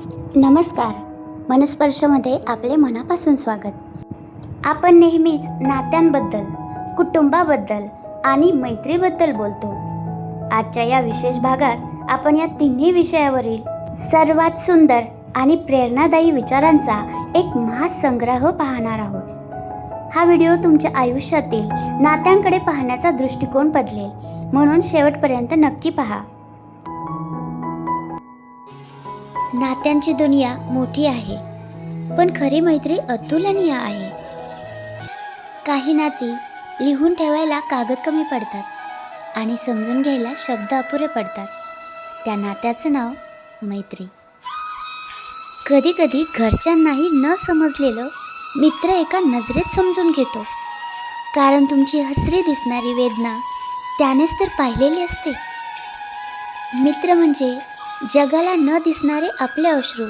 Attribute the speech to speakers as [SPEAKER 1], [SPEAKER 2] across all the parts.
[SPEAKER 1] नमस्कार. मनस्पर्शमध्ये आपले मनापासून स्वागत. आपण नेहमीच नात्यांबद्दल, कुटुंबाबद्दल आणि मैत्रीबद्दल बोलतो. आजच्या या विशेष भागात आपण या तिन्ही विषयावरील सर्वात सुंदर आणि प्रेरणादायी विचारांचा एक महासंग्रह पाहणार आहोत. हा व्हिडिओ तुमच्या आयुष्यातील नात्यांकडे पाहण्याचा दृष्टिकोन बदलेल, म्हणून शेवटपर्यंत नक्की पहा. नात्यांची दुनिया मोठी आहे, पण खरी मैत्री अतुलनीय आहे. काही नाती लिहून ठेवायला कागद कमी पडतात आणि समजून घ्यायला शब्द अपुरे पडतात. त्या नात्याचं नाव मैत्री. कधी कधी घरच्यांनाही न समजलेलं मित्र एका नजरेत समजून घेतो, कारण तुमची हसरी दिसणारी वेदना त्यानेच तर पाहिलेली असते. मित्र म्हणजे जगाला न दिसणारे आपले अश्रू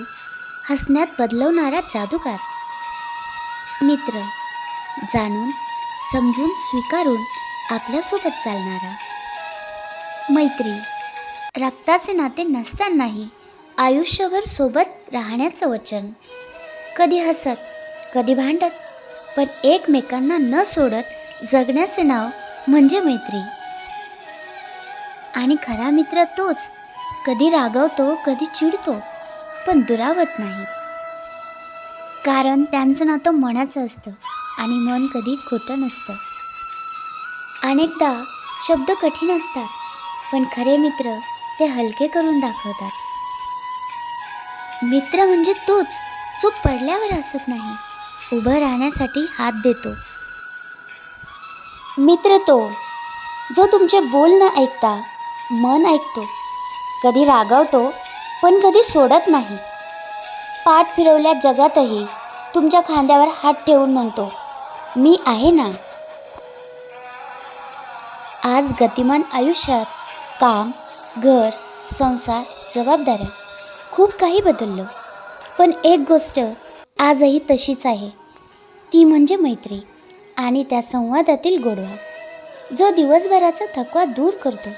[SPEAKER 1] हसण्यात बदलवणारा जादूगार. मित्र जाणून समजून स्वीकारून आपल्यासोबत चालणारा. मैत्री रक्ताचे नाते नसतानाही आयुष्यभर सोबत राहण्याचं वचन. कधी हसत, कधी भांडत, पण एकमेकांना न सोडत जगण्याचे नाव म्हणजे मैत्री. आणि खरा मित्र तोच, कधी रागवतो, कधी चिडतो, पण दुरावत नाही. कारण त्यांचं नातं मनाचं असतं आणि मन कधी खोटं नसतं. अनेकदा शब्द कठीण असतात, पण खरे मित्र ते हलके करून दाखवतात. मित्र म्हणजे तोच जो पडल्यावर हसत नाही, उभं राहण्यासाठी हात देतो. मित्र तो जो तुमचे बोल न ऐकता मन ऐकतो, कधी रागावतो, पण कधी सोडत नाही. पाठ फिरवल्या जगातही तुमच्या खांद्यावर हात ठेवून म्हणतो, मी आहे ना. आज गतिमान आयुष्यात काम, घर, संसार, जबाबदाऱ्या खूप काही बदललं, पण एक गोष्ट आजही तशीच आहे, ती म्हणजे मैत्री आणि त्या संवादातील गोडवा, जो दिवसभराचा थकवा दूर करतो.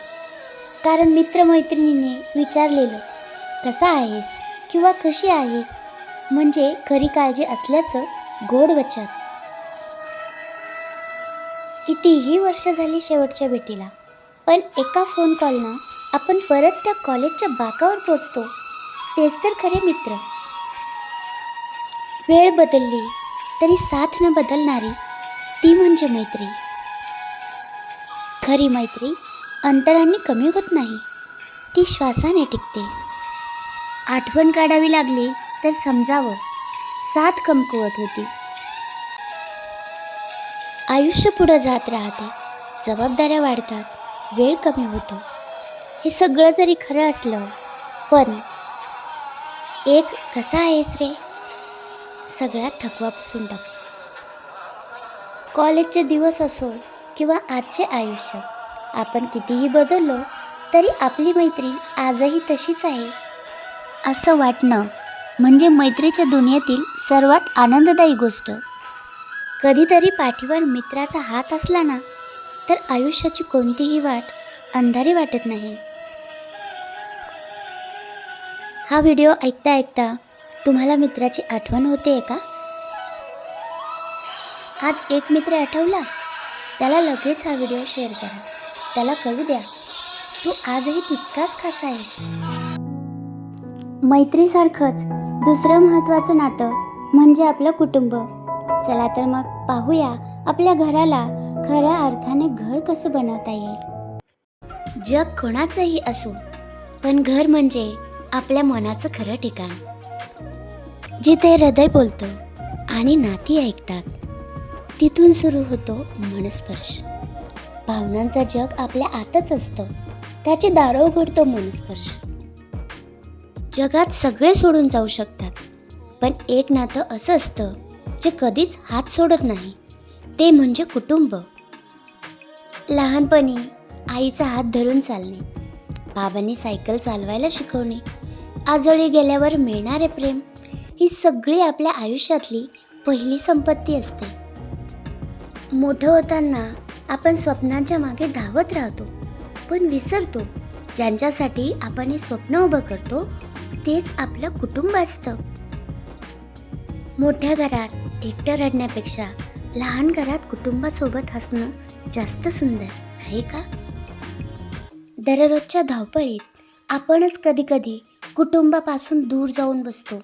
[SPEAKER 1] कारण मित्रमैत्रिणीने विचारलेलं कसा आहेस किंवा कशी आहेस म्हणजे खरी काळजी असल्याचं गोड वचन. कितीही वर्ष झाली शेवटच्या भेटीला, पण एका फोन कॉलनं आपण परत त्या कॉलेजच्या बाकावर पोचतो. तेच तर खरे मित्र. वेळ बदलली तरी साथ न बदलणारी ती म्हणजे मैत्री. खरी मैत्री अंतरांनी कमी होत नाही, ती श्वासाने टिकते. आठवण काढावी लागली तर समजावं, साथ कमकुवत होती. आयुष्य पुढं जात राहते, जबाबदाऱ्या वाढतात, वेळ कमी होतो. हे सगळं जरी खरं असलं, पण एक कसा आहेस रे सगळ्यात थकवा पुसून टाकतो. कॉलेजचे दिवस असो किंवा आजचे आयुष्य, आपण कितीही बदललो तरी आपली मैत्री आजही तशीच आहे असं वाटणं म्हणजे मैत्रीच्या दुनियेतील सर्वात आनंददायी गोष्ट. कधीतरी पाठीवर मित्राचा हात असला ना, तर आयुष्याची कोणतीही वाट अंधारी वाटत नाही. हा व्हिडिओ ऐकता ऐकता तुम्हाला मित्राची आठवण होते का? आज एक मित्र आठवला, त्याला लगेच हा व्हिडिओ शेअर करा. त्याला कळू द्या, तू आजही तितकाच खास आहेस. मैत्रीसारखंच दुसरं महत्त्वाचं नातं म्हणजे आपलं कुटुंब. चला तर मग पाहूया आपल्या घराला खऱ्या अर्थाने घर कसं बनवता येईल. जग कोणाचंही असो, पण घर म्हणजे आपल्या मनाचं खरं ठिकाण, जिथे हृदय बोलतो आणि नाती ऐकतात. तिथून सुरू होतो मनस्पर्श. भावनांचं जग आपल्या आतच असतं, त्याची दारं उघडतो मनस्पर्श. जगात सगळे सोडून जाऊ शकतात, पण एक नातं असं असतं जे कधीच हात सोडत नाही, ते म्हणजे कुटुंब. लहानपणी आईचा हात धरून चालणे, बाबांनी सायकल चालवायला शिकवणे, आजोळी गेल्यावर मिळणारे प्रेम, ही सगळी आपल्या आयुष्यातली पहिली संपत्ती असते. मोठं होताना आपण स्वप्नांच्या मागे धावत राहतो, पण विसरतो ज्यांच्यासाठी आपण हे स्वप्न उभं करतो तेच आपलं कुटुंब असतं. मोठ्या घरात एकटं रडण्यापेक्षा लहान घरात कुटुंबासोबत हसणं जास्त सुंदर आहे का? दररोजच्या धावपळीत आपणच कधी कुटुंबापासून दूर जाऊन बसतो,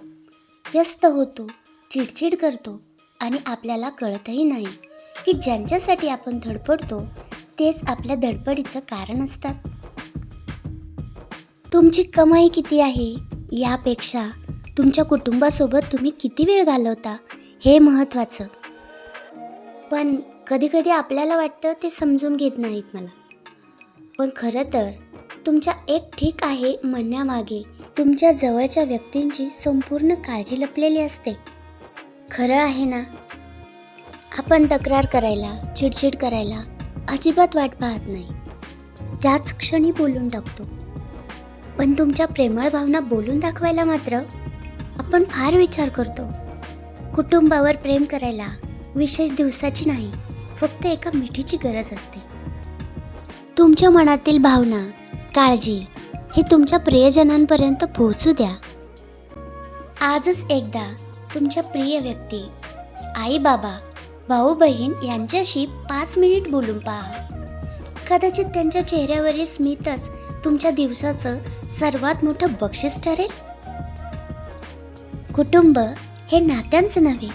[SPEAKER 1] व्यस्त होतो, चिडचिड करतो आणि आपल्याला कळतही नाही की ज्यांच्यासाठी आपण धडपडतो तेच आपल्या धडपडीचं कारण असतात. तुमची कमाई किती आहे यापेक्षा तुमच्या कुटुंबासोबत तुम्ही किती वेळ घालवता हे महत्त्वाचं. पण कधी आपल्याला वाटतं ते समजून घेत नाहीत मला. पण खरं तर तुमच्या एक ठीक आहे म्हणण्यामागे तुमच्या जवळच्या व्यक्तींची संपूर्ण काळजी लपलेली असते. खरं आहे ना? आपण तक्रार करायला, चिडचिड करायला अजिबात वाट पाहत नाही. त्याच क्षणी बोलून टाकतो. पण तुमच्या प्रेमळ भावना बोलून दाखवायला मात्र आपण फार विचार करतो. कुटुंबावर प्रेम करायला विशेष दिवसाची नाही, फक्त एका मिठीची गरज असते. तुमच्या मनातील भावना, काळजी हे तुमच्या प्रियजनांपर्यंत पोहोचू द्या. आजच एकदा तुमच्या प्रिय व्यक्ती, आई बाबा, भाऊ बहीण यांच्याशी 5 मिनिट बोलून पहा. कदाचित त्यांच्या चेहऱ्यावरील स्मितच तुमच्या दिवसाचं सर्वात मोठं बक्षीस ठरेल. कुटुंब हे नात्यांचं नव्हे,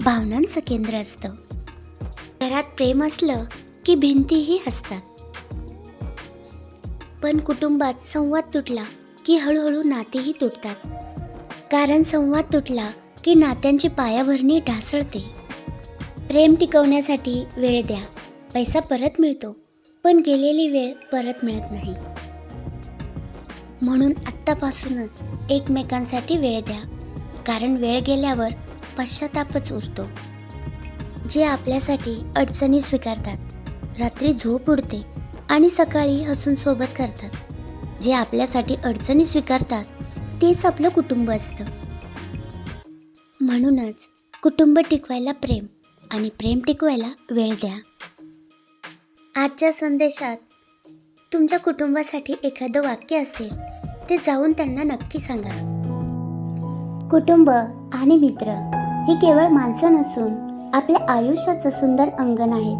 [SPEAKER 1] भावनांचं केंद्र असतं. घरात प्रेम असलं की भिंतीही हसतात. पण कुटुंबात संवाद तुटला की हळूहळू नातेही तुटतात. कारण संवाद तुटला की नात्यांची पायाभरणी ढासळते. प्रेम टिकवण्यासाठी वेळ द्या. पैसा परत मिळतो, पण गेलेली वेळ परत मिळत नाही. म्हणून आत्तापासूनच एकमेकांसाठी वेळ द्या. कारण वेळ गेल्यावर पश्चातापच उरतो. जे आपल्यासाठी अडचणी स्वीकारतात, रात्री झोप उडते आणि सकाळी हसून सोबत करतात. जे आपल्यासाठी अडचणी स्वीकारतात तेच आपलं कुटुंब असतं. म्हणूनच कुटुंब टिकवायला प्रेम आणि प्रेम टिकवायला वेळ द्या. आजच्या संदेशात तुमच्या कुटुंबासाठी एखादं वाक्य असेल ते जाऊन त्यांना नक्की सांगा. कुटुंब आणि मित्र ही केवळ माणसं नसून आपल्या आयुष्याचं सुंदर अंगण आहे,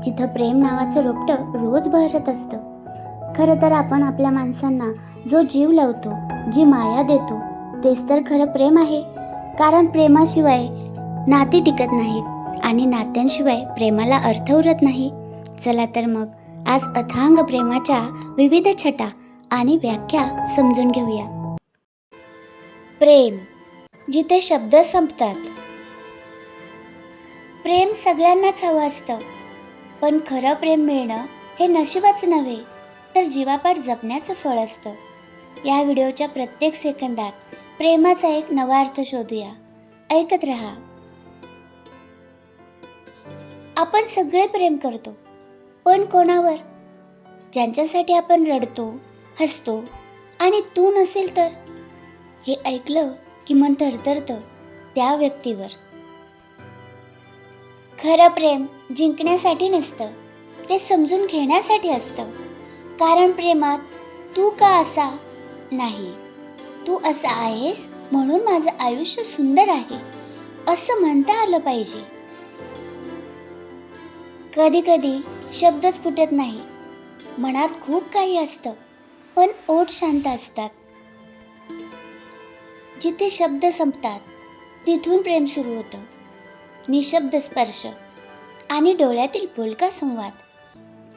[SPEAKER 1] जिथं प्रेम नावाचं रोपटं रोज बहरत असतं. खरं तर आपण आपल्या माणसांना जो जीव लावतो, जी माया देतो, तेच तर खरं प्रेम आहे. कारण प्रेमाशिवाय नाती टिकत नाहीत आणि नात्यांशिवाय प्रेमाला अर्थ उरत नाही. चला तर मग आज अथांग प्रेमाच्या विविध छटा आणि व्याख्या समजून घेऊया. प्रेम, जिथे शब्द संपतात. प्रेम सगळ्यांनाच हवं असतं, पण खरं प्रेम मिळणं हे नशिबाचं नव्हे, तर जीवापाड जपण्याचं फळ असतं. या व्हिडिओच्या प्रत्येक सेकंदात प्रेमाचा एक नवा अर्थ शोधूया. ऐकत रहा. आपण सगळे प्रेम करतो, पण कोणावर? ज्यांच्यासाठी आपण रडतो, हसतो आणि तू नसेल तर? हे ऐकलं की मन थरथरतं त्या व्यक्तीवर. खरं प्रेम जिंकण्यासाठी नसतं, ते समजून घेण्यासाठी असतं. कारण प्रेमात तू का असा नाही, तू असा आहेस म्हणून माझं आयुष्य सुंदर आहे असं म्हणता आलं पाहिजे. कधी शब्दच फुटत नाही. मनात खूप काही असतं, पण ओठ शांत असतात. जिथे शब्द संपतात तिथून प्रेम सुरू होतं. निशब्द स्पर्श आणि डोळ्यातील बोलका संवाद,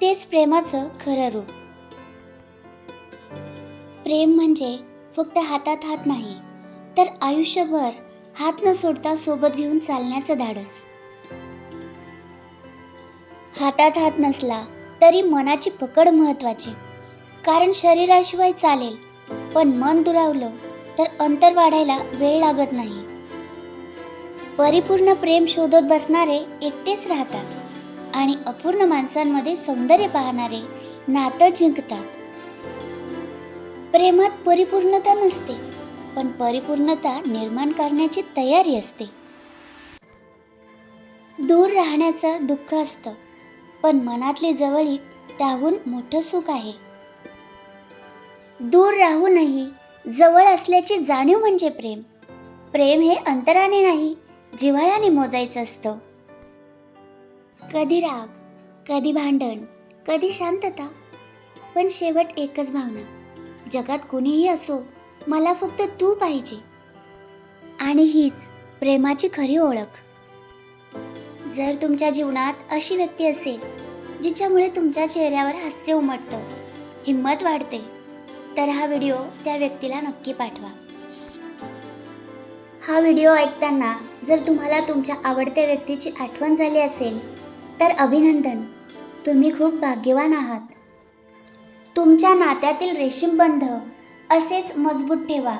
[SPEAKER 1] तेच प्रेमाचं खरं रूप. प्रेम म्हणजे फक्त हातात हात नाही, तर आयुष्यभर हात न सोडता सोबत घेऊन चालण्याचं धाडस. हातात हात नसला तरी मनाची पकड महत्त्वाची. कारण शरीराशिवाय चालेल, पण मन दुरावलं तर अंतर वाढायला वेळ लागत नाही. परिपूर्ण प्रेम शोधत बसणारे एकटेच राहतात आणि अपूर्ण माणसांमध्ये सौंदर्य पाहणारे नातं जिंकतात. प्रेमात परिपूर्णता नसते, पण परिपूर्णता निर्माण करण्याची तयारी असते. दूर राहण्याचं दुःख असतं, पण मनातली जवळीक त्याहून मोठं सुख आहे. दूर राहूनही जवळ असल्याची जाणीव म्हणजे प्रेम. प्रेम हे अंतराने नाही, जिव्हाळ्याने मोजायचं असतं. कधी राग, कधी भांडण, कधी शांतता, पण शेवट एकच भावना, जगात कुणीही असो, मला फक्त तू पाहिजे. आणि हीच प्रेमाची खरी ओळख. जर तुमच्या जीवनात अशी व्यक्ती असेल जिच्यामुळे तुमच्या चेहऱ्यावर हास्य उमटतं, हिंमत वाढते, तर हा व्हिडिओ त्या व्यक्तीला नक्की पाठवा. हा व्हिडिओ ऐकताना जर तुम्हाला तुमच्या आवडत्या व्यक्तीची आठवण झाली असेल तर अभिनंदन, तुम्ही खूप भाग्यवान आहात. तुमच्या नात्यातील रेशीमबंध असेच मजबूत ठेवा.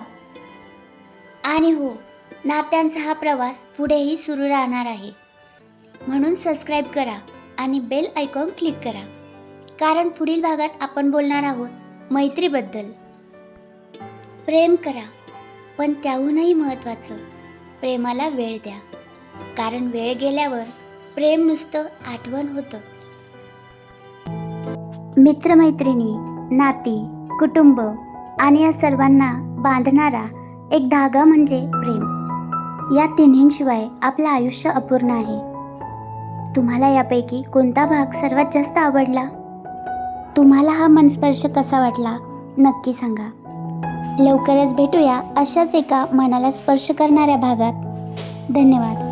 [SPEAKER 1] आणि हो, नात्यांचा हा प्रवास पुढेही सुरू राहणार आहे. म्हणून सबस्क्राईब करा आणि बेल आयकॉन क्लिक करा, कारण पुढील भागात आपण बोलणार आहोत मैत्रीबद्दल. प्रेम करा, पण त्याहूनही महत्त्वाचं, प्रेमाला वेळ द्या, कारण वेळ गेल्यावर प्रेम नुसतं आठवण होतं. मित्रमैत्रिणी, नाती, कुटुंब आणि या सर्वांना बांधणारा एक धागा म्हणजे प्रेम. या तिन्हींशिवाय आपलं आयुष्य अपूर्ण आहे. तुम्हाला यापैकी कोणता भाग सर्वात जास्त आवडला? तुम्हाला हा मनस्पर्श कसा वाटला नक्की सांगा. लवकरच भेटूया अशाच एका मनाला स्पर्श करणाऱ्या भागात. धन्यवाद.